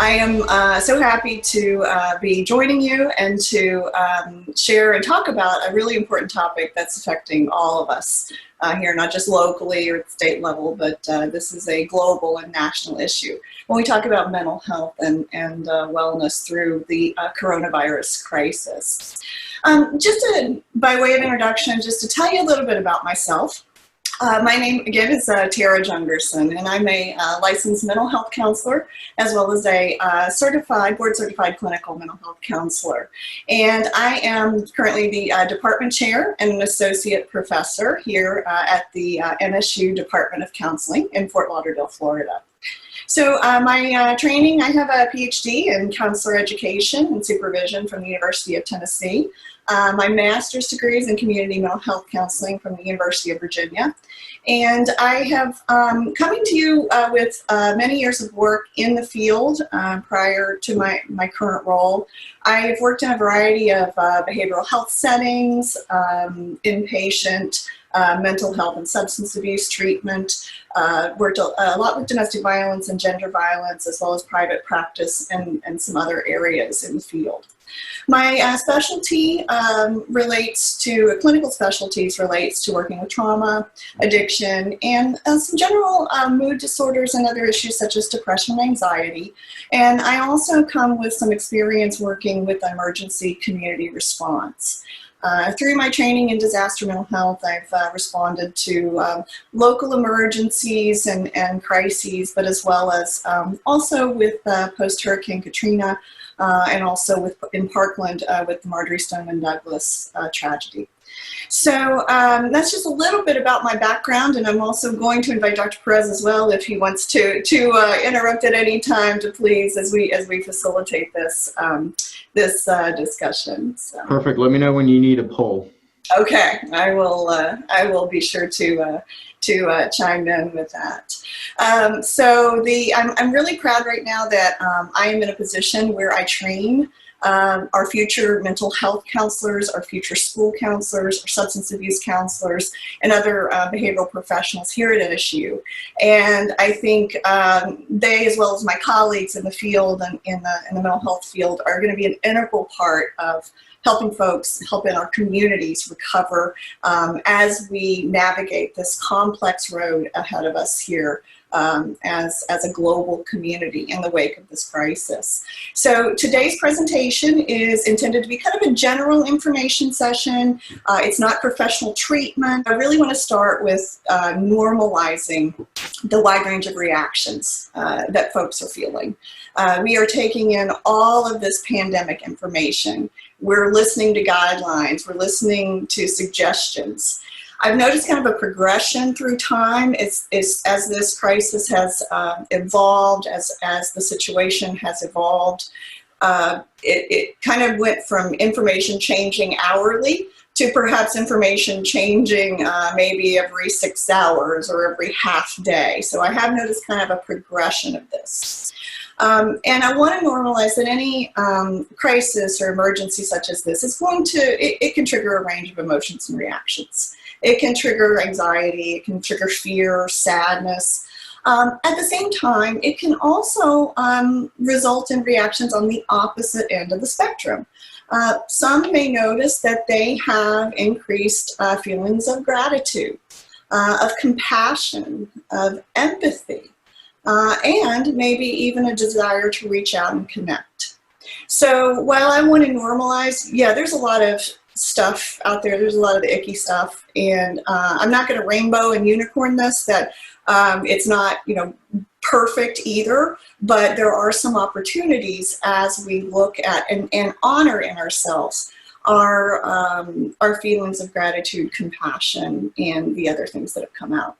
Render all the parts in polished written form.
I am so happy to be joining you and to share and talk about a really important topic that's affecting all of us here, not just locally or at the state level, but this is a global and national issue. When we talk about mental health and wellness through the coronavirus crisis. By way of introduction, just to tell you a little bit about myself. My name, again, is Tara Jungersen, and I'm a licensed mental health counselor, as well as a board-certified clinical mental health counselor. And I am currently the department chair and an associate professor here at the NSU Department of Counseling in Fort Lauderdale, Florida. So my training, I have a PhD in counselor education and supervision from the University of Tennessee. My master's degree is in community mental health counseling from the University of Virginia. And I have coming to you with many years of work in the field prior to my current role. I've worked in a variety of behavioral health settings, inpatient, mental health and substance abuse treatment, worked a lot with domestic violence and gender violence, as well as private practice and some other areas in the field. My specialty relates to, clinical specialties relates to working with trauma, addiction, and some general mood disorders and other issues such as depression and anxiety. And I also come with some experience working with emergency community response. Through my training in disaster mental health, I've responded to local emergencies and crises, but as well as also with post-Hurricane Katrina, and also in Parkland with the Marjorie Stoneman Douglas tragedy. So that's just a little bit about my background, and I'm also going to invite Dr. Perez as well if he wants to interrupt at any time to please as we facilitate this discussion. So. Perfect. Let me know when you need a poll. Okay, I will be sure to chime in with that. I'm really proud right now that I am in a position where I train our future mental health counselors, our future school counselors, our substance abuse counselors, and other behavioral professionals here at NSU. And I think they, as well as my colleagues in the field and in the mental health field, are going to be an integral part of helping our communities recover as we navigate this complex road ahead of us here as a global community in the wake of this crisis. So today's presentation is intended to be kind of a general information session. It's not professional treatment. I really want to start with normalizing the wide range of reactions that folks are feeling. We are taking in all of this pandemic information. We're listening to guidelines. We're listening to suggestions. I've noticed kind of a progression through time as this crisis has evolved, as the situation has evolved. It kind of went from information changing hourly to perhaps information changing maybe every 6 hours or every half day. So I have noticed kind of a progression of this. And I want to normalize that any crisis or emergency such as this is it can trigger a range of emotions and reactions. It can trigger anxiety, it can trigger fear, sadness. At the same time, it can also result in reactions on the opposite end of the spectrum. Some may notice that they have increased feelings of gratitude, of compassion, of empathy. And maybe even a desire to reach out and connect. So while I want to normalize, there's a lot of stuff out there. There's a lot of the icky stuff, and I'm not going to rainbow and unicorn this, that it's not, perfect either, but there are some opportunities as we look at and honor in ourselves our feelings of gratitude, compassion, and the other things that have come out.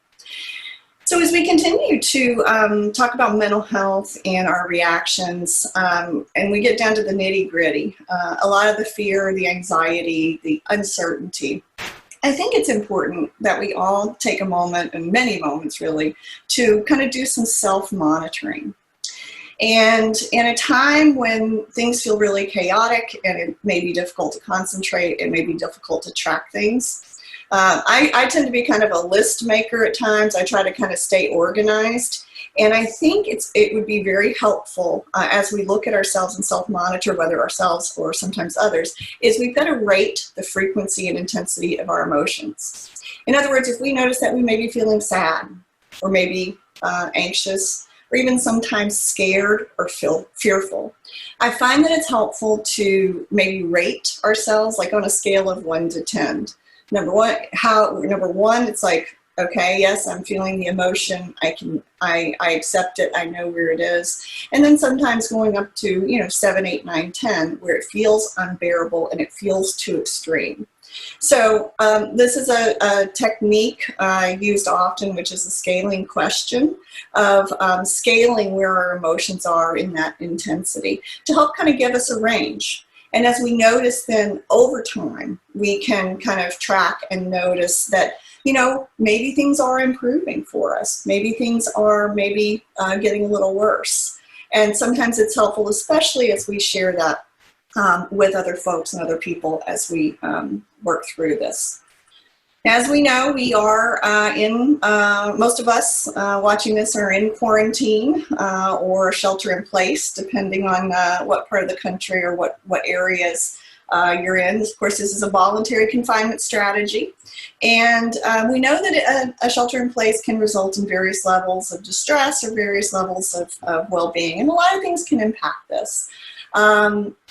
So as we continue to talk about mental health and our reactions, and we get down to the nitty-gritty, a lot of the fear, the anxiety, the uncertainty, I think it's important that we all take a moment, and many moments really, to kind of do some self-monitoring. And in a time when things feel really chaotic and it may be difficult to concentrate, it may be difficult to track things, I tend to be kind of a list maker at times. I try to kind of stay organized. And I think it would be very helpful as we look at ourselves and self-monitor, whether ourselves or sometimes others, is we've got to rate the frequency and intensity of our emotions. In other words, if we notice that we may be feeling sad or maybe anxious or even sometimes scared or feel fearful, I find that it's helpful to maybe rate ourselves like on a scale of 1 to 10. Number one, it's like, okay, yes, I'm feeling the emotion. I accept it. I know where it is. And then sometimes going up to, 7, 8, 9, 10, where it feels unbearable and it feels too extreme. So this is a technique used often, which is a scaling question of scaling where our emotions are in that intensity to help kind of give us a range. And as we notice then over time, we can kind of track and notice that, maybe things are improving for us. Maybe things are getting a little worse. And sometimes it's helpful, especially as we share that with other folks and other people as we work through this. As we know, we are most of us watching this are in quarantine or shelter in place, depending on what part of the country or what areas you're in. Of course, this is a voluntary confinement strategy. And we know that a shelter in place can result in various levels of distress or various levels of well-being. And a lot of things can impact this.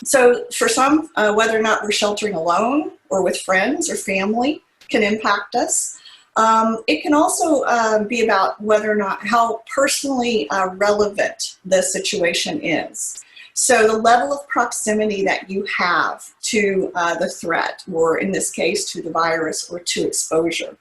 So for some, whether or not we're sheltering alone or with friends or family can impact us. It can also be about whether or not how personally relevant the situation is. So the level of proximity that you have to the threat, or in this case, to the virus or to exposure.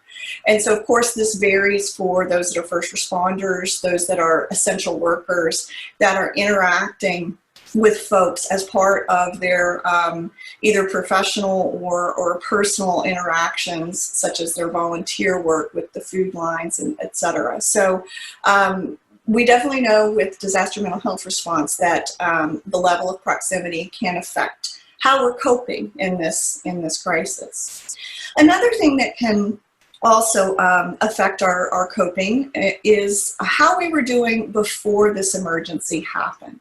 And so, of course, this varies for those that are first responders, those that are essential workers that are interacting with folks as part of their either professional or personal interactions, such as their volunteer work with the food lines, and et cetera. So we definitely know with disaster mental health response that the level of proximity can affect how we're coping in this crisis. Another thing that can also affect our coping is how we were doing before this emergency happened.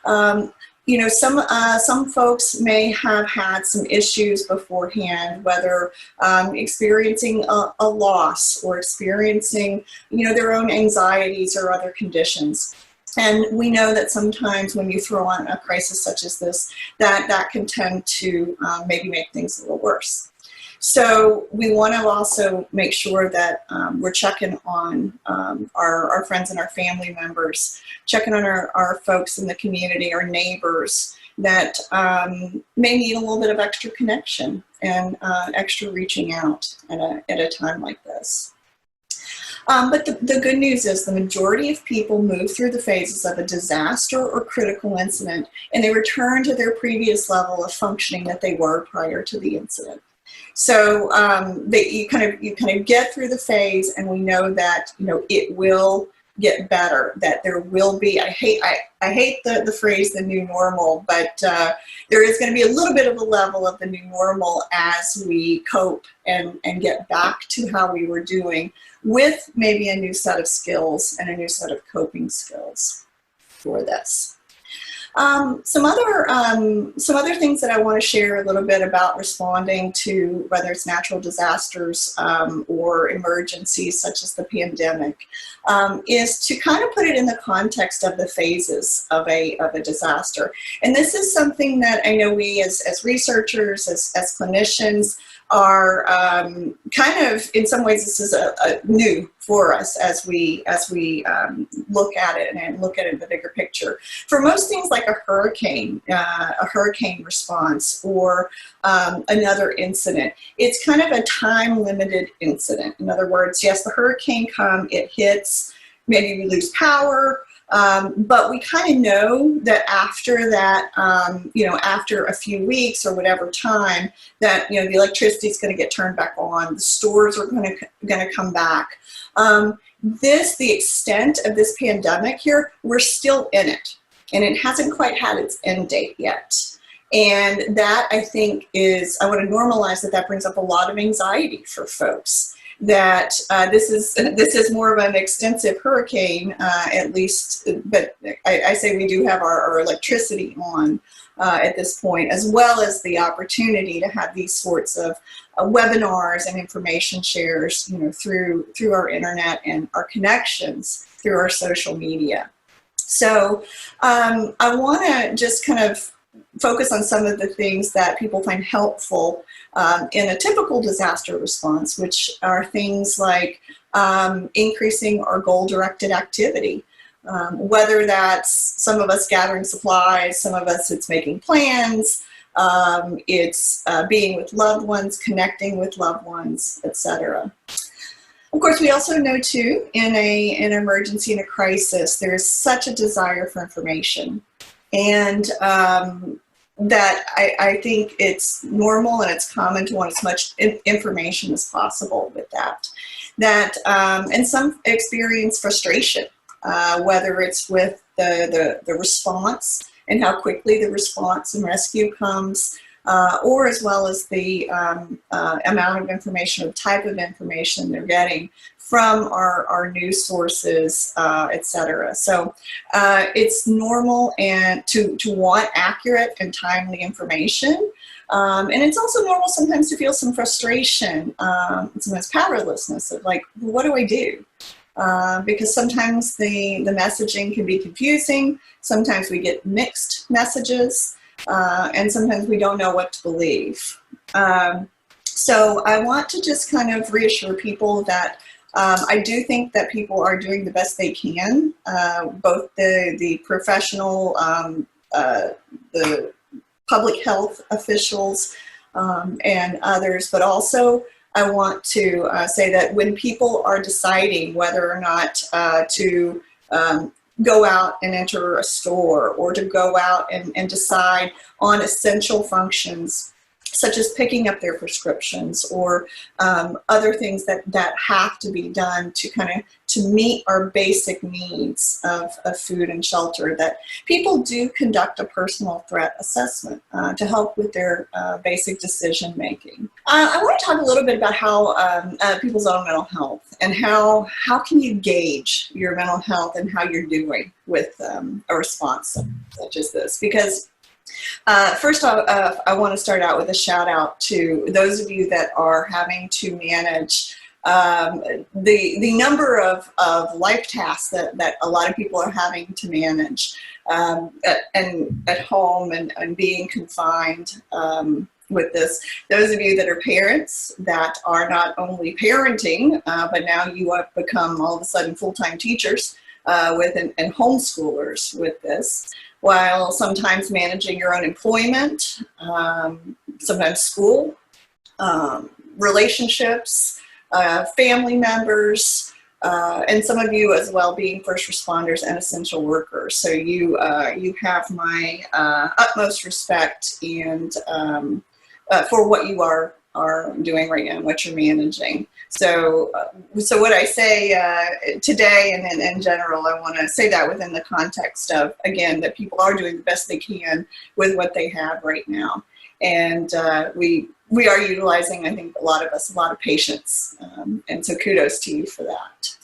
Some folks may have had some issues beforehand, whether experiencing a loss or experiencing, their own anxieties or other conditions. And we know that sometimes when you throw on a crisis such as this, that can tend to maybe make things a little worse. So we want to also make sure that we're checking on our friends and our family members, checking on our folks in the community, our neighbors that may need a little bit of extra connection and extra reaching out at a time like this. But the good news is the majority of people move through the phases of a disaster or critical incident, and they return to their previous level of functioning that they were prior to the incident. So you kind of get through the phase, and we know that it will get better. That there will be. I hate the phrase "the new normal," but there is going to be a little bit of a level of the new normal as we cope and get back to how we were doing, with maybe a new set of skills and a new set of coping skills for this. Some other things that I want to share a little bit about responding to whether it's natural disasters or emergencies such as the pandemic is to kind of put it in the context of the phases of a disaster. And this is something that I know we as researchers, as clinicians, are kind of, in some ways, this is a new for us as we look at it and look at it in the bigger picture. For most things like a hurricane response or another incident, it's kind of a time-limited incident. In other words, yes, the hurricane comes, it hits, maybe we lose power, but we kind of know that after that, after a few weeks or whatever time, that the electricity is going to get turned back on, the stores are going to come back. The extent of this pandemic here, we're still in it, and it hasn't quite had its end date yet. And that, I think, I want to normalize that brings up a lot of anxiety for folks. that this is more of an extensive hurricane, at least, but I say we do have our electricity on at this point, as well as the opportunity to have these sorts of webinars and information shares, through our internet and our connections through our social media. So I want to just kind of focus on some of the things that people find helpful in a typical disaster response, which are things like increasing our goal-directed activity. Whether that's some of us gathering supplies, some of us it's making plans, it's being with loved ones, connecting with loved ones, etc. Of course, we also know too, in an emergency, in a crisis, there is such a desire for information. And that I think it's normal and it's common to want as much information as possible with that. And some experience frustration, whether it's with the response and how quickly the response and rescue comes, or as well as the amount of information, or type of information they're getting from our news sources, etc. So it's normal and to want accurate and timely information. And it's also normal sometimes to feel some frustration, sometimes powerlessness of like, well, what do I do? Because sometimes the messaging can be confusing. Sometimes we get mixed messages. And sometimes we don't know what to believe. So I want to just kind of reassure people that I do think that people are doing the best they can, both the professional, the public health officials, and others, but also I want to say that when people are deciding whether or not to go out and enter a store, or to go out and decide on essential functions, such as picking up their prescriptions, or other things that have to be done to meet our basic needs of food and shelter, that people do conduct a personal threat assessment to help with their basic decision making. I want to talk a little bit about how people's own mental health, and how can you gauge your mental health and how you're doing with a response such as this. Because first off, I want to start out with a shout out to those of you that are having to manage the number of life tasks that a lot of people are having to manage at home and being confined with this. Those of you that are parents that are not only parenting, but now you have become all of a sudden full-time teachers and homeschoolers with this, while sometimes managing your own employment, sometimes school, relationships, family members, and some of you as well being first responders and essential workers. So you have my utmost respect and for what you are doing right now and what you're managing. So what I say today and in general, I want to say that within the context of, again, that people are doing the best they can with what they have right now. And we are utilizing, I think, a lot of us, a lot of patience. And so kudos to you for that.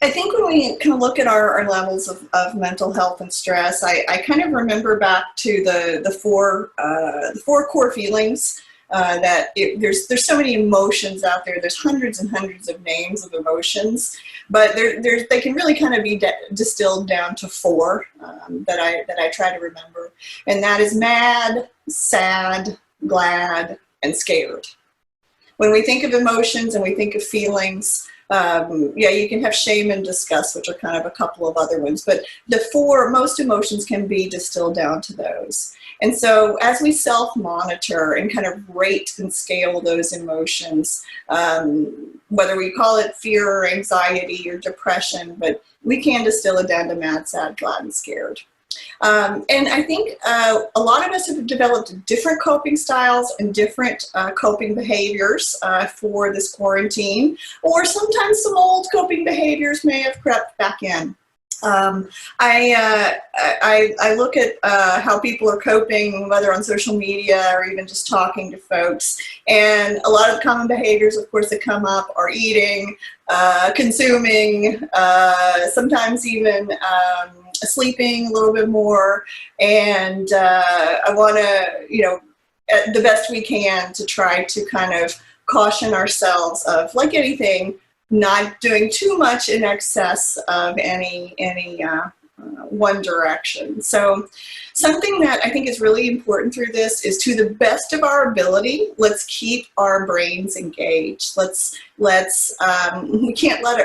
I think when we kind of look at our levels of mental health and stress, I kind of remember back to the four core feelings. There's so many emotions out there. There's hundreds and hundreds of names of emotions, but they can really kind of be distilled down to four that I try to remember, and that is mad, sad, glad, and scared. When we think of emotions and we think of feelings, you can have shame and disgust, which are kind of a couple of other ones, but most emotions can be distilled down to those. And so as we self-monitor and kind of rate and scale those emotions, whether we call it fear or anxiety or depression, but we can distill it down to mad, sad, glad, and scared. And I think a lot of us have developed different coping styles and different coping behaviors for this quarantine, or sometimes some old coping behaviors may have crept back in. I look at how people are coping, whether on social media or even just talking to folks. And a lot of the common behaviors, of course, that come up are eating, consuming, sometimes even sleeping a little bit more. And I want to, the best we can to try to kind of caution ourselves of, like anything, not doing too much in excess of any one direction. So something that I think is really important through this is, to the best of our ability, let's keep our brains engaged. We can't let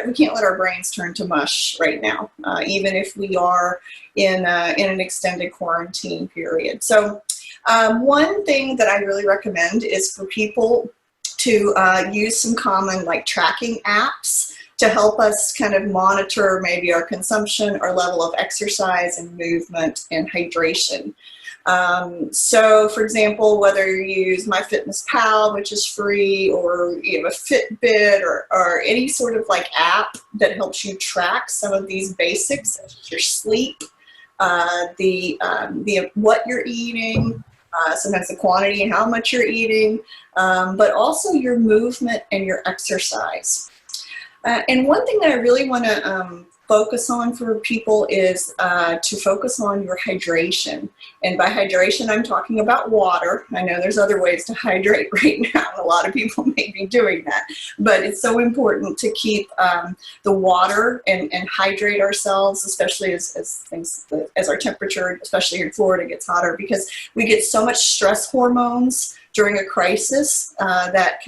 our brains turn to mush right now, even if we are in an extended quarantine period. So one thing that I really recommend is for people to use some common tracking apps to help us kind of monitor maybe our consumption, our level of exercise and movement and hydration. So for example, whether you use MyFitnessPal, which is free, or you have a Fitbit or any sort of app that helps you track some of these basics, such as your sleep, what you're eating, sometimes the quantity and how much you're eating, but also your movement and your exercise. And one thing that I really want to focus on for people is to focus on your hydration. And by hydration, I'm talking about water. I know there's other ways to hydrate right now. A lot of people may be doing that, but it's so important to keep the water and hydrate ourselves, especially as our temperature, especially in Florida, gets hotter, because we get so much stress hormones during a crisis that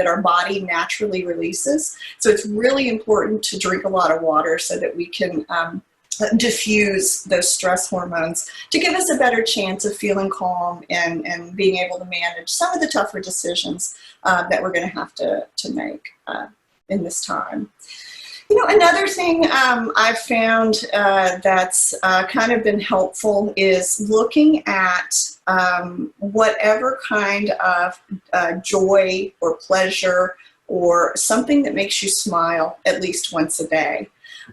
our body naturally releases. So it's really important to drink a lot of water so that we can diffuse those stress hormones to give us a better chance of feeling calm and being able to manage some of the tougher decisions that we're going to have to make in this time. Another thing I've found that's kind of been helpful is looking at whatever kind of joy or pleasure or something that makes you smile at least once a day.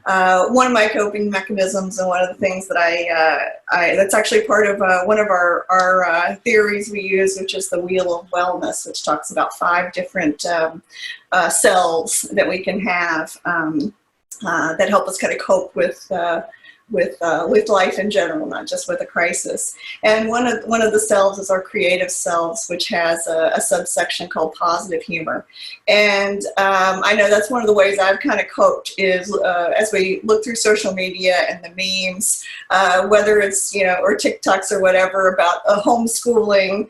One of my coping mechanisms, and one of the things that that's actually part of one of our theories we use, which is the Wheel of Wellness, which talks about 5 different cells that we can have that help us kind of cope with life in general, not just with a crisis. And one of the cells is our creative cells, which has a subsection called positive humor. And I know that's one of the ways I've kind of coped is as we look through social media and the memes, whether it's or TikToks or whatever about homeschooling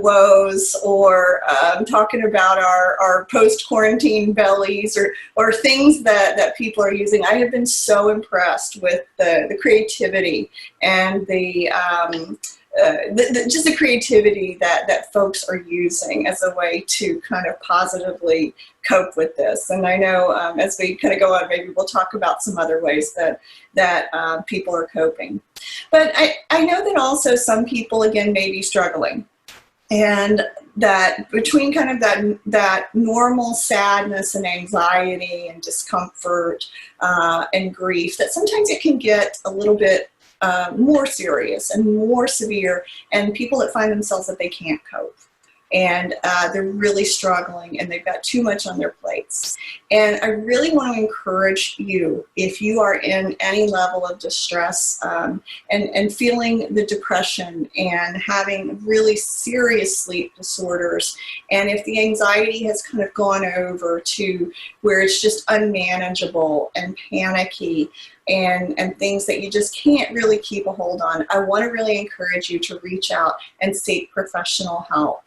woes, or talking about our post-quarantine bellies, or things that people are using. I have been so impressed with the creativity and just the creativity that folks are using as a way to kind of positively cope with this. And I know as we kind of go on, maybe we'll talk about some other ways that people are coping. But I know that also some people, again, may be struggling. And that between kind of that normal sadness and anxiety and discomfort and grief, that sometimes it can get a little bit more serious and more severe, and people that find themselves that they can't cope. And they're really struggling and they've got too much on their plates. And I really want to encourage you, if you are in any level of distress and feeling the depression and having really serious sleep disorders, and if the anxiety has kind of gone over to where it's just unmanageable and panicky, and things that you just can't really keep a hold on, I want to really encourage you to reach out and seek professional help.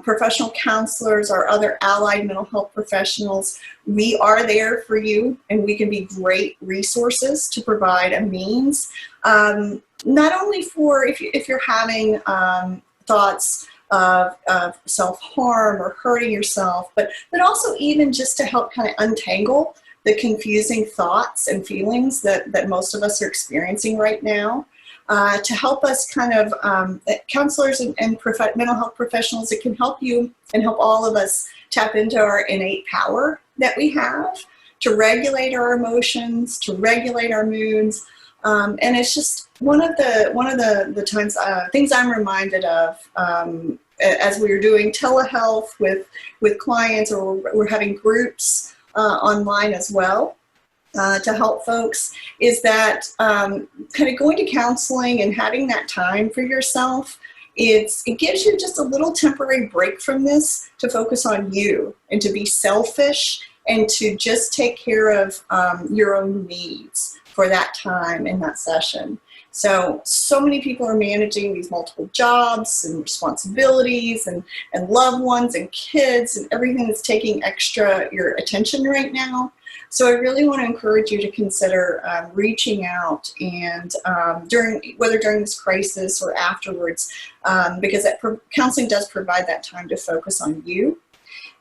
Professional counselors or other allied mental health professionals, we are there for you, and we can be great resources to provide a means, not only for if you're having thoughts of self-harm or hurting yourself, but also even just to help kind of untangle the confusing thoughts and feelings that most of us are experiencing right now. To help us kind of, counselors and mental health professionals that can help you and help all of us tap into our innate power that we have, to regulate our emotions, to regulate our moods. And it's just one of the times, things I'm reminded of as we were doing telehealth with clients, or we're having groups online as well to help folks, is that kind of going to counseling and having that time for yourself. It gives you just a little temporary break from this to focus on you and to be selfish and to just take care of your own needs for that time in that session. So many people are managing these multiple jobs and responsibilities and loved ones and kids and everything that's taking your attention right now. So I really want to encourage you to consider reaching out and whether during this crisis or afterwards, because counseling does provide that time to focus on you.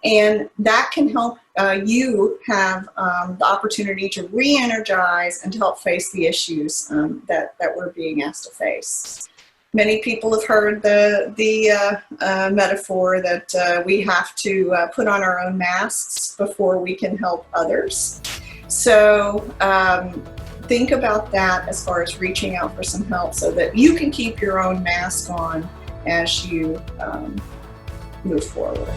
And that can help you have the opportunity to re-energize and to help face the issues that we're being asked to face. Many people have heard the metaphor that we have to put on our own masks before we can help others. So think about that as far as reaching out for some help so that you can keep your own mask on as you move forward.